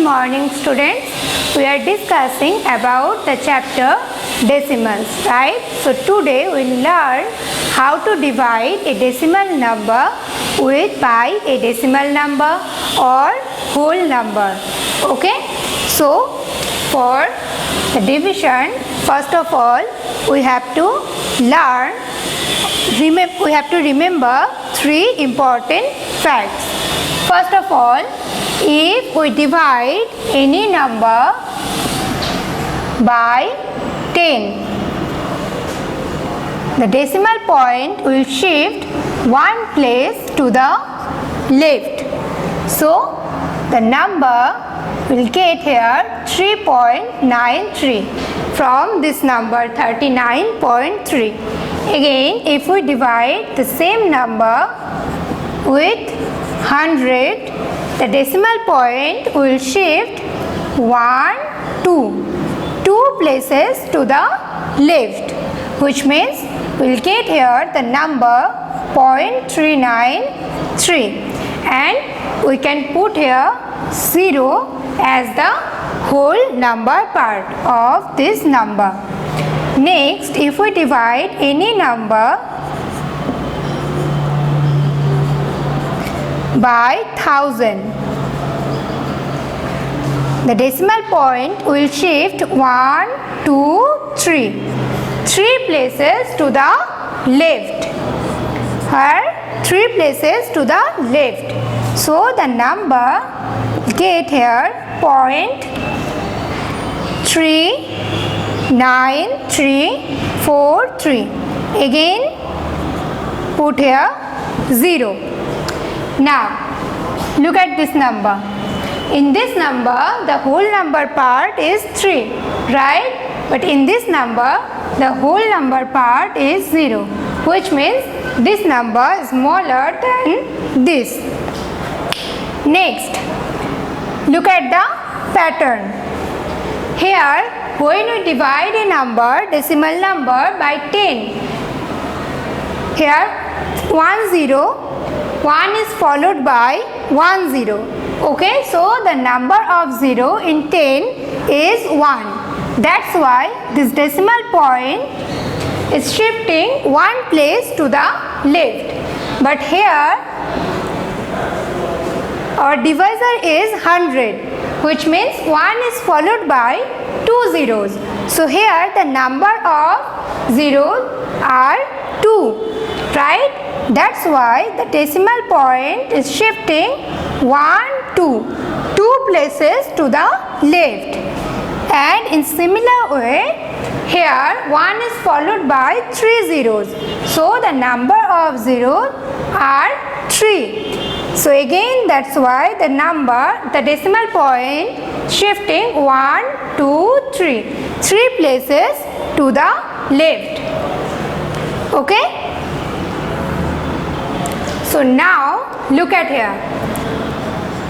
morning students. We are discussing about the chapter decimals, right? So today we will learn how to divide a decimal number by a decimal number or whole number. Okay? So for the division, first of all we have to remember three important facts. First of all, if we divide any number by 10, the decimal point will shift one place to the left. So the number will get here 3.93 from this number 39.3. Again, if we divide the same number with 100, the decimal point will shift 1, 2 places to the left, which means we'll get here the number 0.393, and we can put here 0 as the whole number part of this number. Next, if we divide any number by 1000, the decimal point will shift 1, 2, 3 places to the left. Here 3 places to the left. So the number get here 0.39343. Again put here 0. Now look at this number. In this number the whole number part is 3, right? But in this number the whole number part is 0, which means this number is smaller than this. Next, look at the pattern. Here when we divide a number, decimal number by 10, here 1 is followed by 1 0. Okay, so the number of 0 in 10 is 1. That's why this decimal point is shifting one place to the left. But here our divisor is 100, which means 1 is followed by 2 zeros. So here the number of zeros are 2, right? That's why the decimal point is shifting 1, 2 places to the left. And in similar way, here 1 is followed by 3 zeros. So the number of zeros are 3. So again that's why the decimal point shifting 1, 2, 3 places to the left. Okay? So now look at here.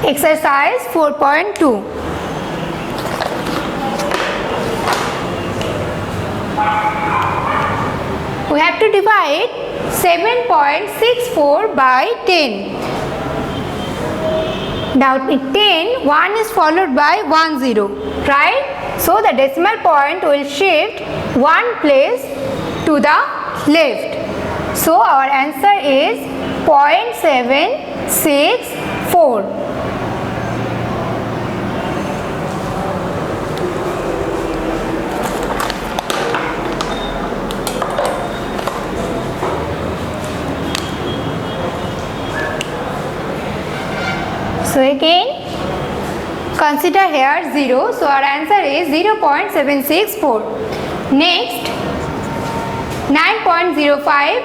Exercise 4.2. We have to divide 7.64 by 10. Now in 10, 1 is followed by 1 0, right? So the decimal point will shift one place to the left. So our answer is 0.764. So again consider here 0. So our answer is 0.764. Next 9.05,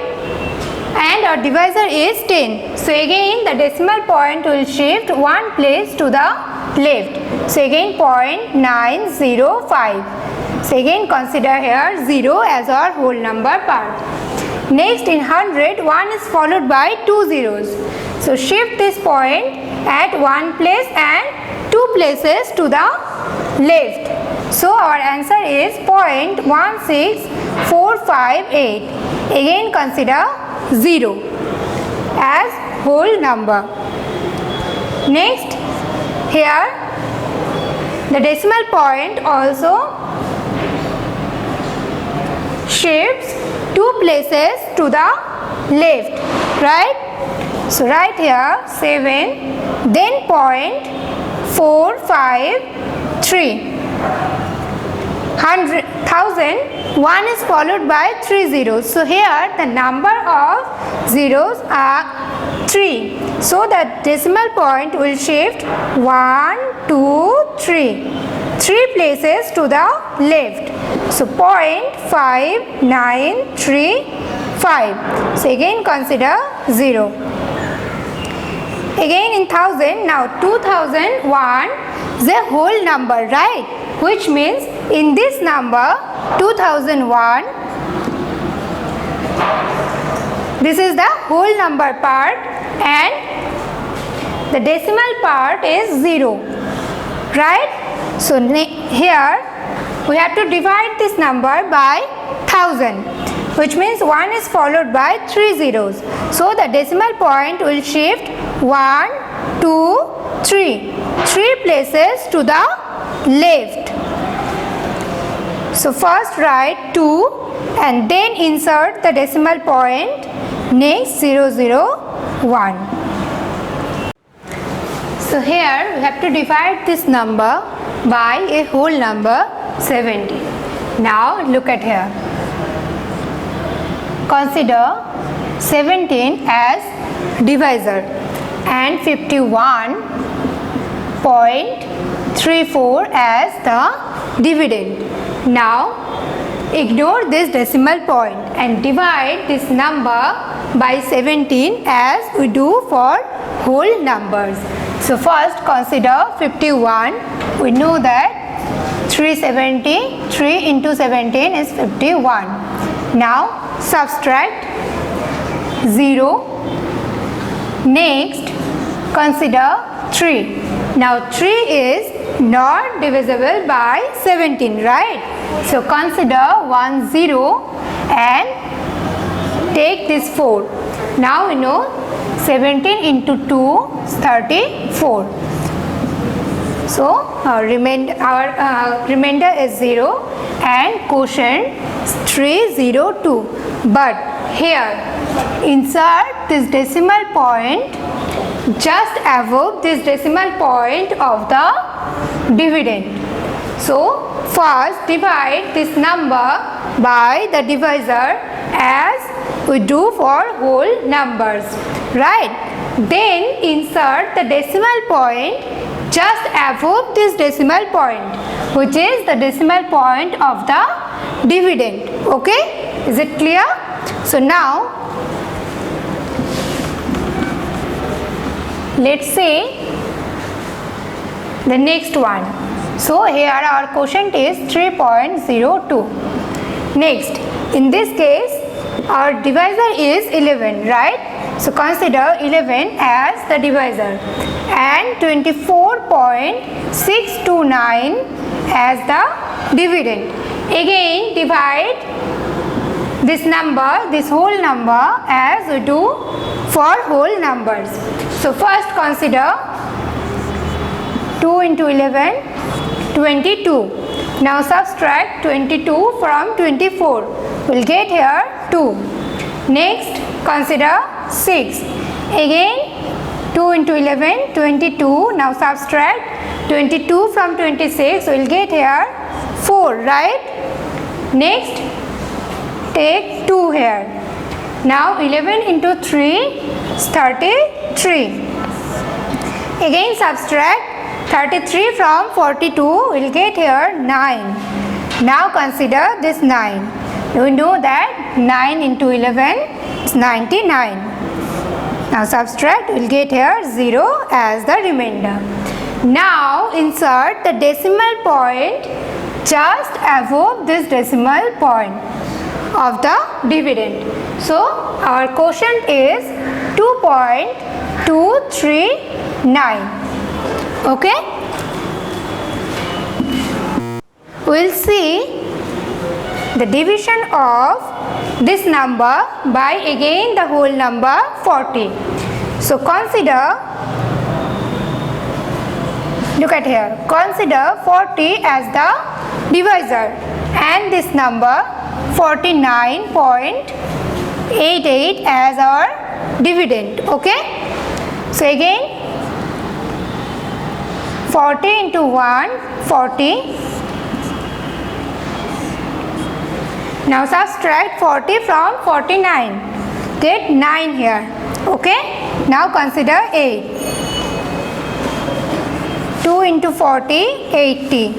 and our divisor is 10. So again the decimal point will shift one place to the left. So again 0.905. So again consider here 0 as our whole number part. Next in 100, 1 is followed by 2 zeros. So shift this point at one place and 2 places to the left. So our answer is 0.16458. Again consider 0 as whole number. Next here the decimal point also shifts 2 places to the left, right? So right here 7, then point 4, 5, 3. 100, 1000, 1 is followed by 3 zeros. So here the number of zeros are 3. So the decimal point will shift 1, 2, 3. 3 places to the left. So 0.593, 5. So again consider 0. Again in 1000, now 2001 is a whole number, right? Which means in this number 2001, this is the whole number part and the decimal part is 0, right? So here we have to divide this number by 1000, which means 1 is followed by 3 zeros. So the decimal point will shift 1, 2, 3. 3 places to the left. So first write 2 and then insert the decimal point next 001. So here we have to divide this number by a whole number 70. Now look at here. Consider 17 as divisor and 51.34 as the dividend. Now ignore this decimal point and divide this number by 17 as we do for whole numbers. So first consider 51. We know that 3 into 17 is 51. Now subtract 0. Next consider 3. Now 3 is not divisible by 17, right? So consider 1 0 and take this 4. Now we know 17 into 2 is 34. So our remainder is 0 and quotient is 302. But here insert this decimal point just above this decimal point of the dividend. So first divide this number by the divisor as we do for whole numbers, right? Then insert the decimal point just above this decimal point, which is the decimal point of the dividend. Okay, is it clear? So now let's say the next one. So here our quotient is 3.02. Next, in this case our divisor is 11, right? So consider 11 as the divisor and 24.629 as the dividend. Again divide this number, this whole number as we do for whole numbers. So first consider 2 into 11, 22. Now subtract 22 from 24. We'll get here 2. Next consider 6. Again 2 into 11, 22. Now subtract 22 from 26. We'll get here 4, right? Next take 2 here. Now 11 into 3 is 33. Again subtract 33 from 42. We'll get here 9. Now consider this 9. We know that 9 into 11 is 99. Now subtract, we'll get here 0 as the remainder. Now insert the decimal point just above this decimal point of the dividend. So our quotient is 2.239. Okay, we'll see the division of this number by again the whole number 40. So consider Look at here. Consider 40 as the divisor and this number 49.88 as our dividend. Okay. So again 40 into 1, 40. Now subtract 40 from 49. Get 9 here. Okay. Now consider 8. 2 into 40, 80.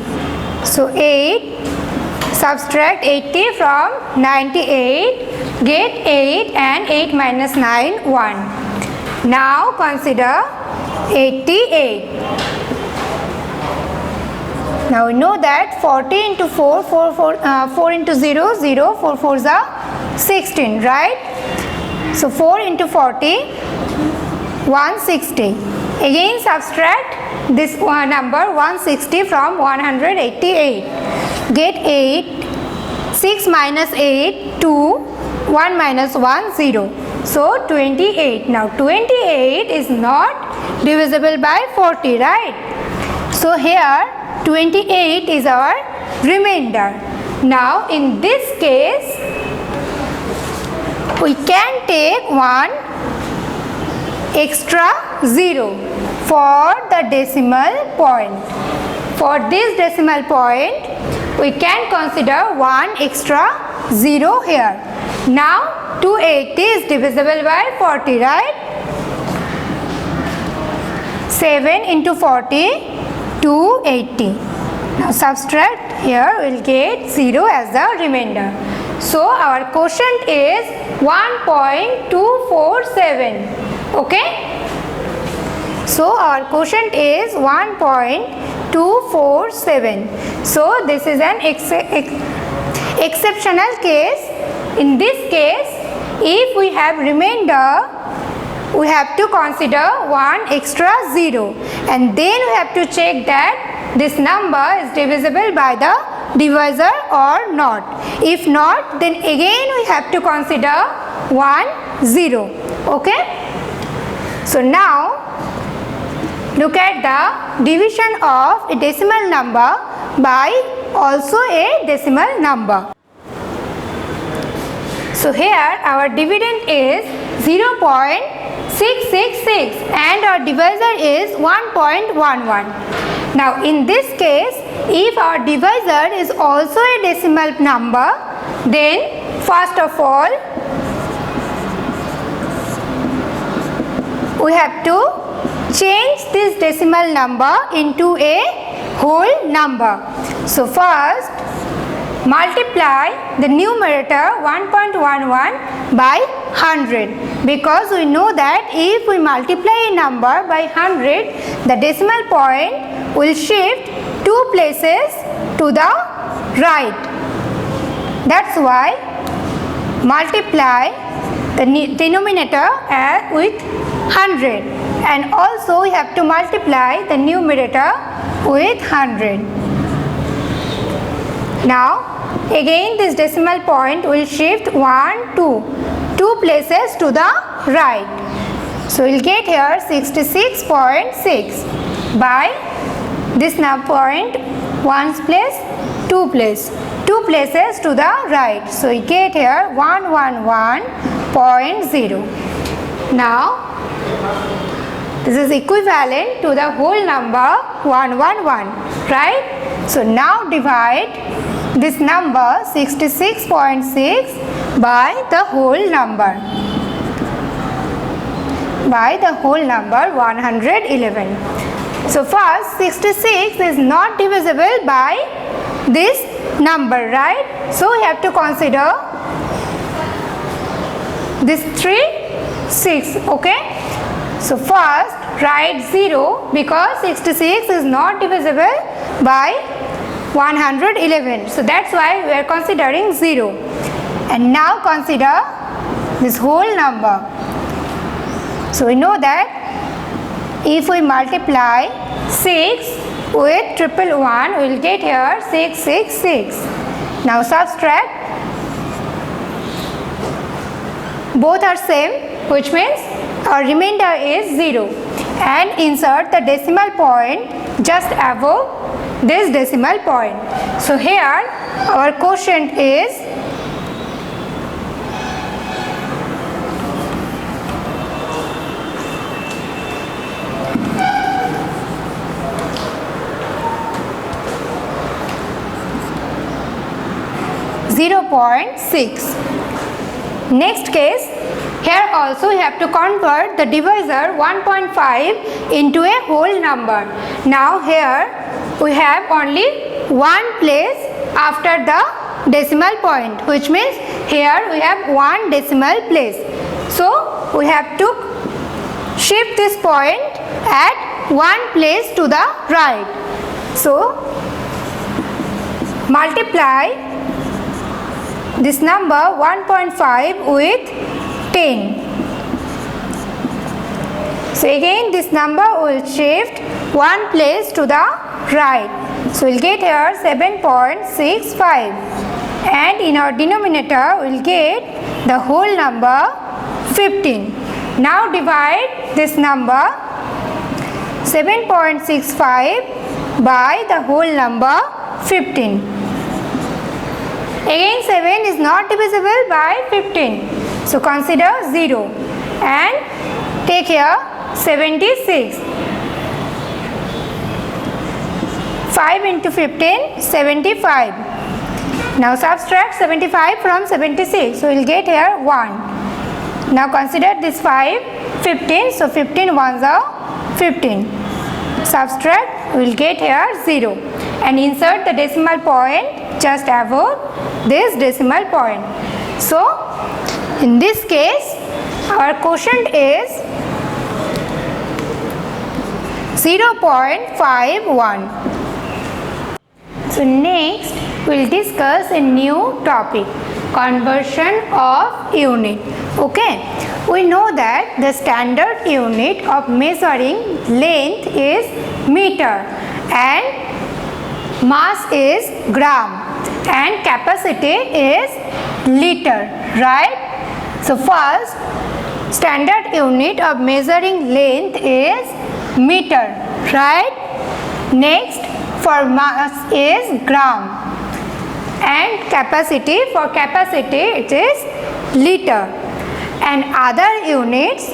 So 8. Subtract 80 from 98. Get 8 and 8 minus 9, 1. Now consider 88. Now we know that 40 into 4, 4 into 0, 0, 4 4s are 16, right? So 4 into 40, 160. Again subtract this number 160 from 188. Get 8, 6 minus 8, 2, 1 minus 1, 0. So 28. Now 28 is not divisible by 40, right? So here 28 is our remainder. Now in this case we can take one extra 0 for the decimal point. For this decimal point we can consider one extra 0 here. Now 280 is divisible by 40, right? 7 into 40, 280. Now subtract here, we will get 0 as the remainder. So our quotient is 1.247. Okay. So our quotient is 1.247. So this is an exceptional case. In this case, if we have remainder, we have to consider one extra 0 and then we have to check that this number is divisible by the divisor or not. If not, then again we have to consider 1 0. Okay. So now look at the division of a decimal number by also a decimal number. So here our dividend is 0.666 and our divisor is 1.11. Now in this case, if our divisor is also a decimal number, then first of all we have to change this decimal number into a whole number. So first multiply the numerator 1.11 by 100, because we know that if we multiply a number by 100, the decimal point will shift 2 places to the right. That's why multiply the denominator with 100 and also we have to multiply the numerator with 100. Now again this decimal point will shift 1, 2 places to the right. So we'll get here 66.6 by this point 1's place, 2 place, 2 places to the right. So we get here 111.0. Now this is equivalent to the whole number 111, right? So now divide this number 66.6 by the whole number. 111. So first 66 is not divisible by this number, right? So we have to consider this 6, okay? So first write 0 because 66 is not divisible by 111. So that's why we are considering 0. And now consider this whole number. So we know that if we multiply 6 with 111, we will get here 666. Now subtract. Both are same, which means our remainder is 0. and insert the decimal point just above this decimal point. So here our quotient is 0.6. Next case, here also you have to convert the divisor 1.5 into a whole number. Now here we have only one place after the decimal point, which means here we have one decimal place. So we have to shift this point at one place to the right. So multiply this number 1.5 with 10. So again this number will shift one place to the right. So we'll get here 7.65, and in our denominator we'll get the whole number 15. Now divide this number 7.65 by the whole number 15. Again 7 is not divisible by 15. So consider 0 and take here 76. 5 into 15, 75. Now subtract 75 from 76. So we will get here 1. Now consider this 5, 15. So 15 ones are 15. Subtract, we will get here 0. And insert the decimal point just above this decimal point. So in this case our quotient is 0.51. So next we will discuss a new topic, conversion of unit. Okay, we know that the standard unit of measuring length is meter and mass is gram and capacity is liter, right? So first standard unit of measuring length is meter, right? Next for mass is gram and capacity, for capacity it is liter, and other units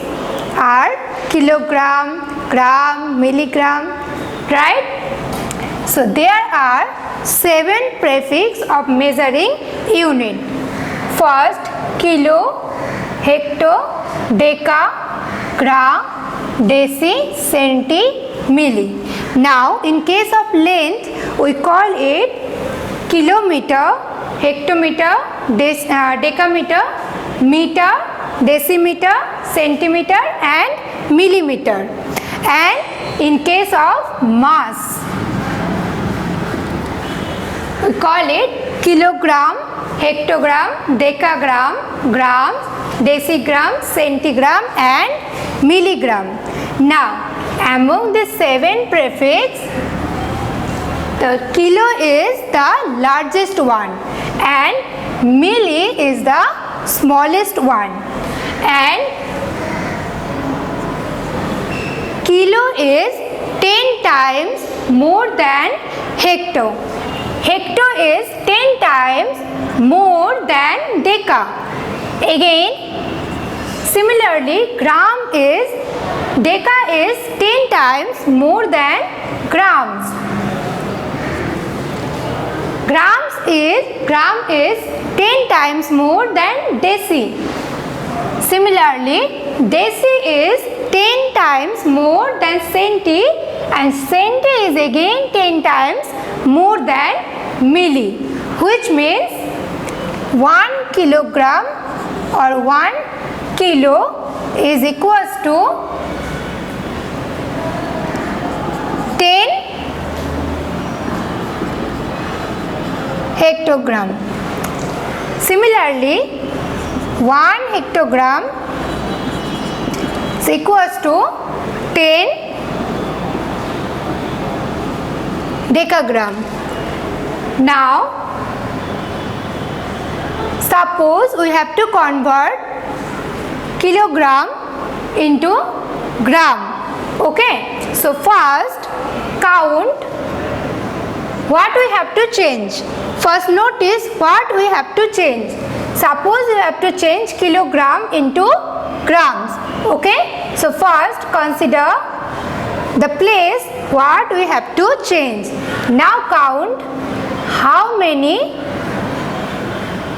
are kilogram, gram, milligram, right? So there are 7 prefix of measuring unit. First kilo, hecto, deca, gram, deci, centi, milli. Now in case of length we call it kilometer, hectometer, decameter, meter, decimeter, centimeter and millimeter. And in case of mass we call it kilogram, hectogram, decagram, grams, decigram, centigram and milligram. Now among the 7 prefix, the kilo is the largest one and milli is the smallest one, and kilo is 10 times more than hecto. Hecto is 10 times more than deca. Again similarly deca is 10 times more than grams. Gram is 10 times more than deci. Similarly deci is 10 times more than centi, and centi is again 10 times more than milli, which means 1 kilogram or 1 kilo is equals to 10 hectogram. Similarly 1 hectogram is equals to 10 decagram. Now suppose we have to convert kilogram into gram. Okay, so first count what we have to change. First notice what we have to change. Suppose you have to change kilogram into grams. Okay, so first consider the place what we have to change. Now count how many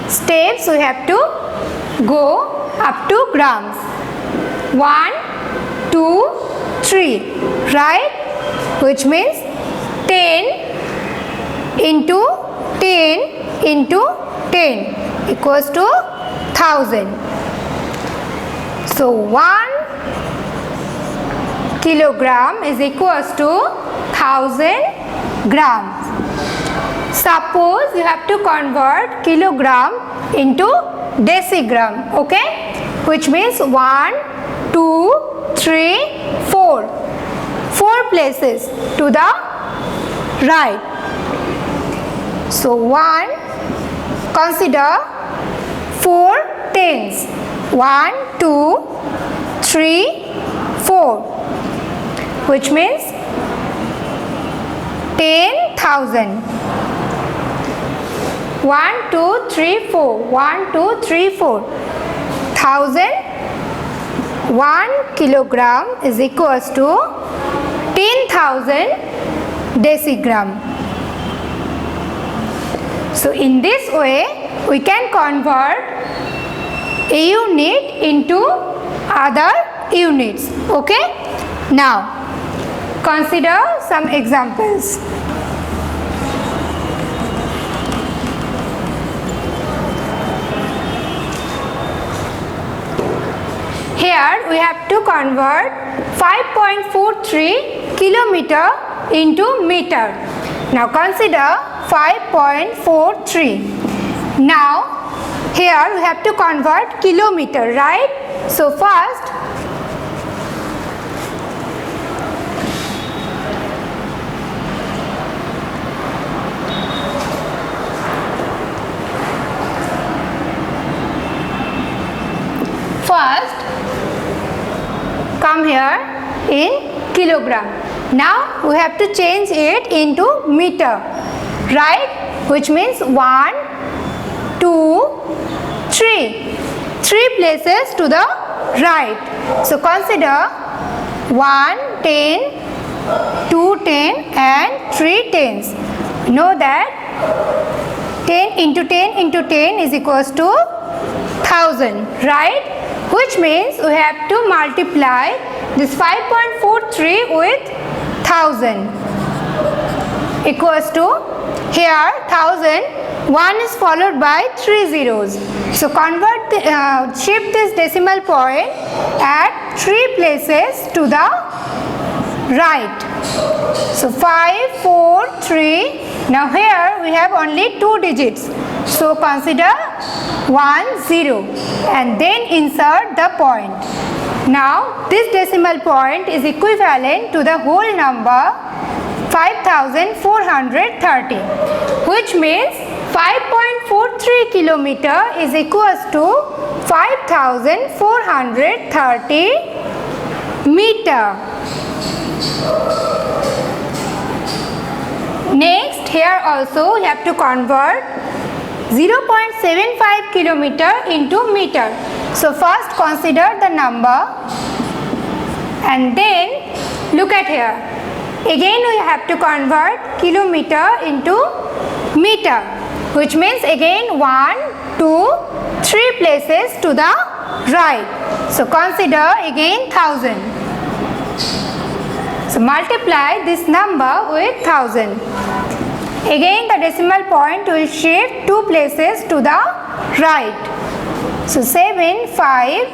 steps we have to go up to grams. 1, 2, 3, right? Which means 10 into 10 into 10 equals to 1000. So 1 kilogram is equals to 1000 grams. Suppose you have to convert kilogram into decigram, okay? Which means 1, 2, 3, 4. 4 places to the right. So 1, consider 4 tens. 1, 2, 3, 4. Which means 10,000. 1, 2, 3, 4. 1, 2, 3, 4. 1000. 1 kilogram is equals to 10,000 decigram. So in this way we can convert a unit into other units. Okay, now consider some examples. Here we have to convert 5.43 kilometer into meter. Now consider 5.43. Now here we have to convert kilometer, right? So first come here in kilogram. Now we have to change it into meter, right? Which means 1, 2, 3. 3 places to the right. So consider 1 10, 2 10 and 3 tens. Know that 10 into 10 into 10 is equals to 1000, right? Which means we have to multiply this 5.43 with 1000 equals to, here 1000, 1 is followed by 3 zeros. So convert shift this decimal point at 3 places to the right. So 5, 4, 3. Now here we have only 2 digits. So consider 1, 0 and then insert the point. Now this decimal point is equivalent to the whole number 5430, which means 5.43 kilometer is equals to 5430 meter. Next, here also we have to convert 0.75 kilometer into meter. So first consider the number and then look at here. Again we have to convert kilometer into meter, which means again 1, 2, 3 places to the right. So consider again 1000. So multiply this number with 1000. Again the decimal point will shift 2 places to the right. So 7, 5.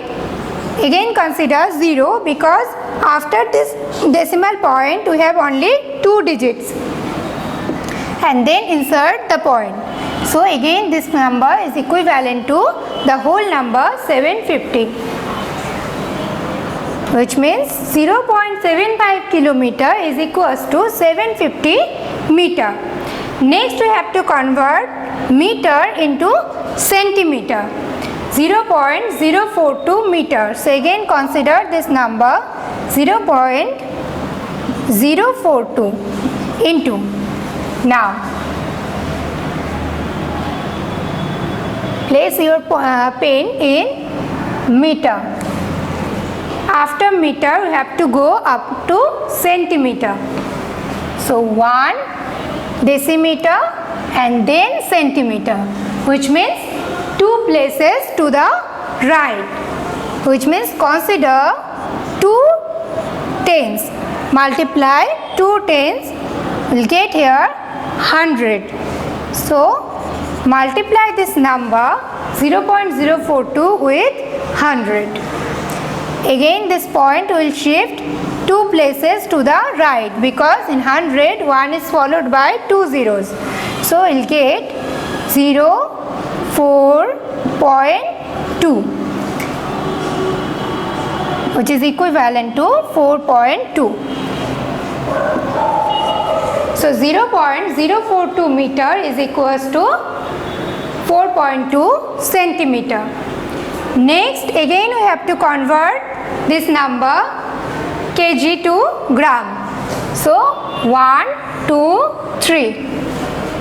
Again consider 0 because after this decimal point we have only 2 digits. And then insert the point. So again this number is equivalent to the whole number 750. Which means 0.75 kilometer is equals to 750 meter. Next we have to convert meter into centimeter. 0.042 meter. So again consider this number 0.042 0.042 into, now place your pen in meter. After meter we have to go up to centimeter. So 1 decimeter and then centimeter, which means 2 places to the right, which means consider 2 tens. Multiply 2 tens, we'll get here 100. So multiply this number 0.042 with 100. Again this point will shift 2 places to the right, because in 100 1 is followed by 2 zeros. So we'll get 4.2, which is equivalent to 4.2. So 0.042 meter is equals to 4.2 centimeter. Next again we have to convert this number kg to gram. So 1, 2, 3.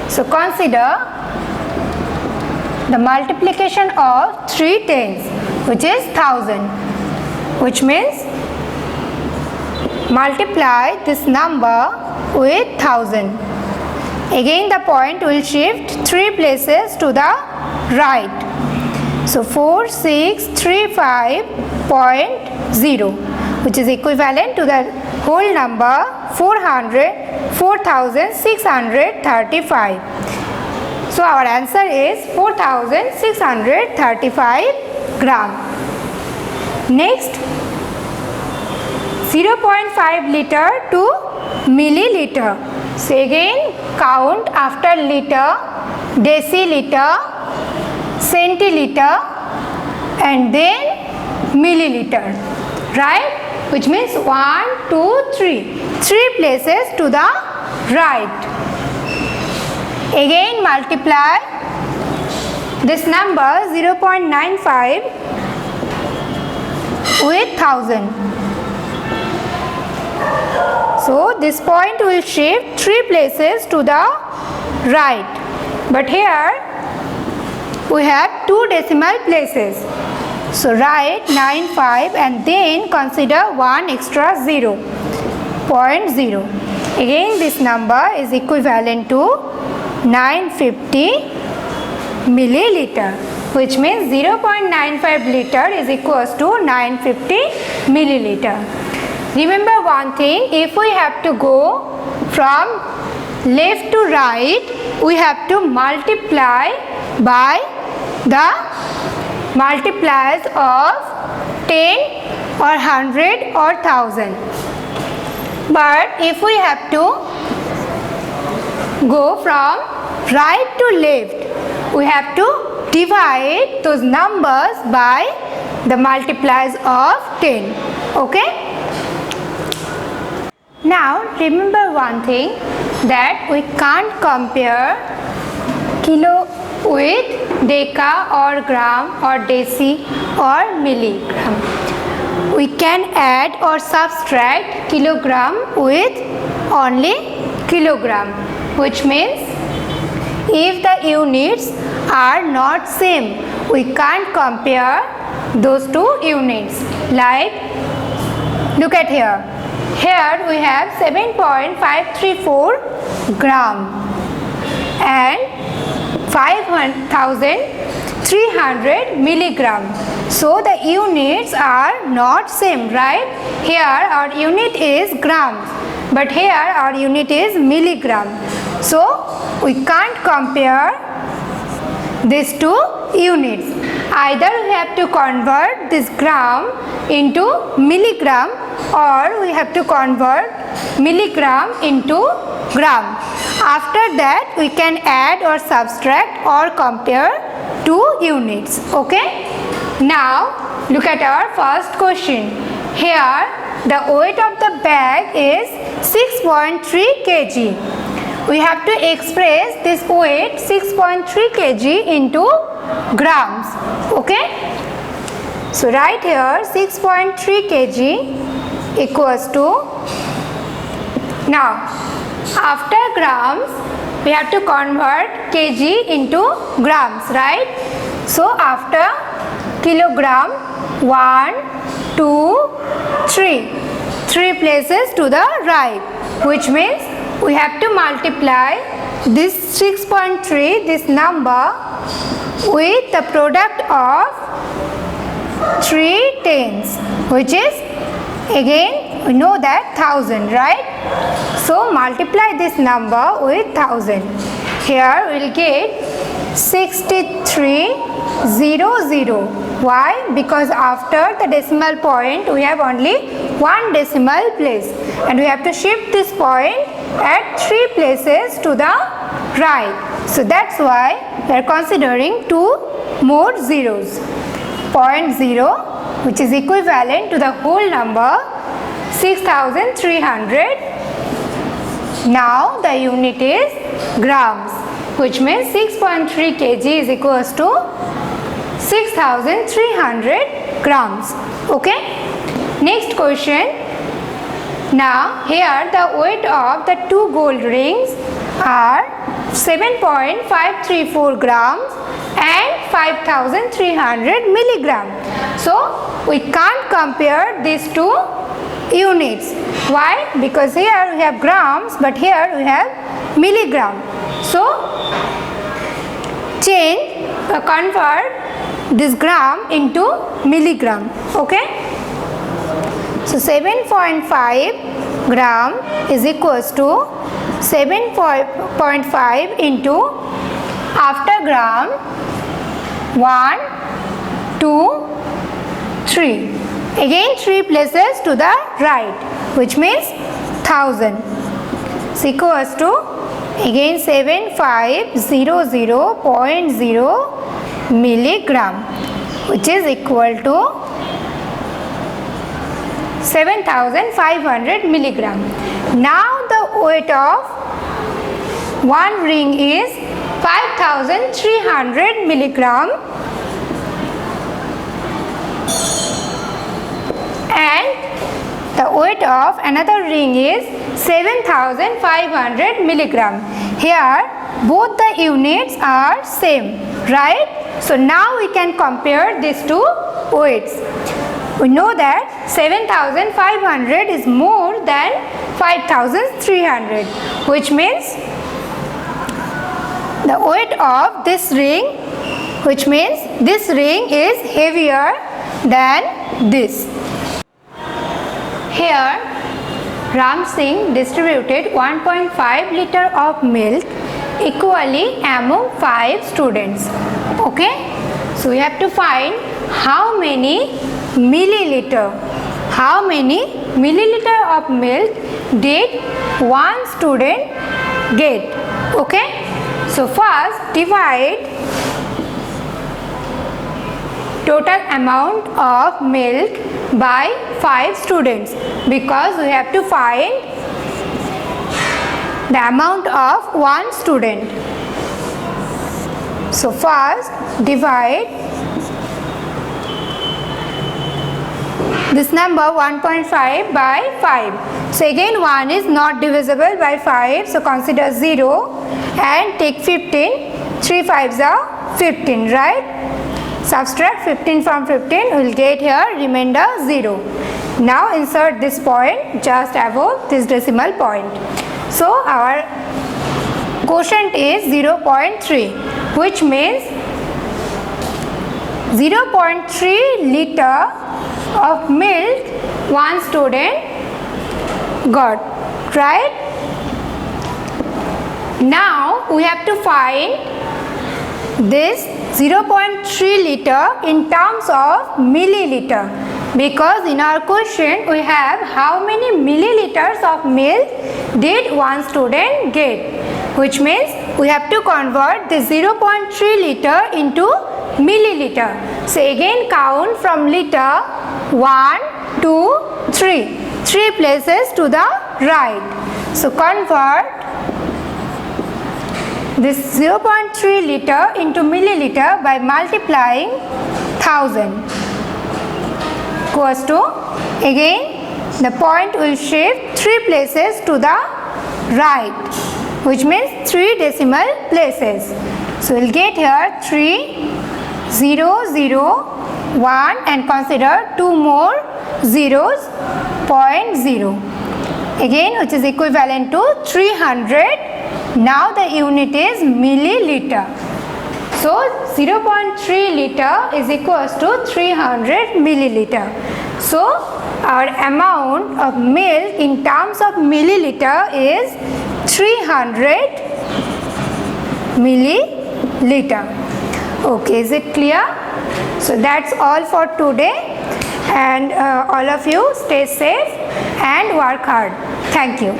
So consider the multiplication of 3 tens, which is 1000, which means multiply this number with 1000. Again the point will shift 3 places to the right. So 4635.0, which is equivalent to the whole number 4635. So our answer is 4635 gram. Next, 0.5 liter to milliliter. So again count after liter, deciliter, centiliter and then milliliter, right? Which means 1, 2, 3. 3 places to the right. Again multiply this number 0.95 with 1000. So this point will shift 3 places to the right. But here we have 2 decimal places. So write 95 and then consider 1 extra 0, 0.0. Again this number is equivalent to 950 milliliter, which means 0.95 liter is equals to 950 milliliter. Remember one thing, if we have to go from left to right, we have to multiply by the multipliers of 10 or 100 or 1000. But if we have to go from right to left, we have to divide those numbers by the multipliers of 10. Okay? Now remember one thing, that we can't compare kilo with deca or gram or deci or milligram. We can add or subtract kilogram with only kilogram, which means if the units are not same, we can't compare those two units. Like, look at here. Here we have 7.534 gram and 5300 milligram. So the units are not same, right? Here our unit is grams, but here our unit is milligram. So we can't compare these two units. Either we have to convert this gram into milligram, or we have to convert milligram into gram. After that we can add or subtract or compare two units. Okay? Now look at our first question. Here the weight of the bag is 6.3 kg. We have to express this weight 6.3 kg into grams. Okay? So write here 6.3 kg equals to Now, after grams, we have to convert kg into grams, right? So, after kilogram, 1, 2, 3. 3 places to the right, which means we have to multiply this 6.3, this number, with the product of 3 tens, which is, again, we know that 1000, right? So multiply this number with 1000. Here we will get 6300. Why? Because after the decimal point we have only one decimal place, and we have to shift this point at 3 places to the right. So that's why we are considering 2 more zeros. 0.0, which is equivalent to the whole number 6300. Now the unit is grams, which means 6.3 kg is equals to 6300 grams. Okay. Next question. Now here the weight of the 2 gold rings are 7.534 grams and 5300 milligram. So we can't compare these two units. Why? Because here we have grams, but here we have milligram. So convert this gram into milligram. Okay. So 7.5 gram is equals to 7.5 into, after gram, 1, 2, 3. Again 3 places to the right, which means 1000. Is equals to, again 7500.0 milligram, which is equal to 7500 milligram. Now the weight of one ring is 5300 milligram, and the weight of another ring is 7500 milligram. Here both the units are same, right? So now we can compare these two weights. We know that 7500 is more than 5300, which means the weight of this ring, which means this ring is heavier than this. Here Ram Singh distributed 1.5 liter of milk equally among 5 students. Okay, so we have to find how many milliliter of milk did one student get. Okay, so first divide total amount of milk by 5 students, because we have to find the amount of one student. So first divide this number 1.5 by 5. So again 1 is not divisible by 5, so consider 0 and take 15. 3 5s are 15, right? Subtract 15 from 15, we will get here remainder 0. Now insert this point just above this decimal point. So our quotient is 0.3, which means 0.3 liter of milk one student got, right? Now we have to find this 0.3 liter in terms of milliliter, because in our question we have how many milliliters of milk did one student get, which means we have to convert the 0.3 liter into milliliter. So again count from liter 1, 2, 3. 3 places to the right. So convert this 0.3 liter into milliliter by multiplying 1000. Equals to, again the point will shift 3 places to the right, which means 3 decimal places. So we'll get here 3, 0, 0, 1 and consider 2 more zeros, 0.0. Again, which is equivalent to 300. Now the unit is milliliter. So 0.3 liter is equals to 300 milliliter. So our amount of milk in terms of milliliter is 300 milliliter. Okay, is it clear? So that's all for today, and all of you stay safe and work hard. Thank you.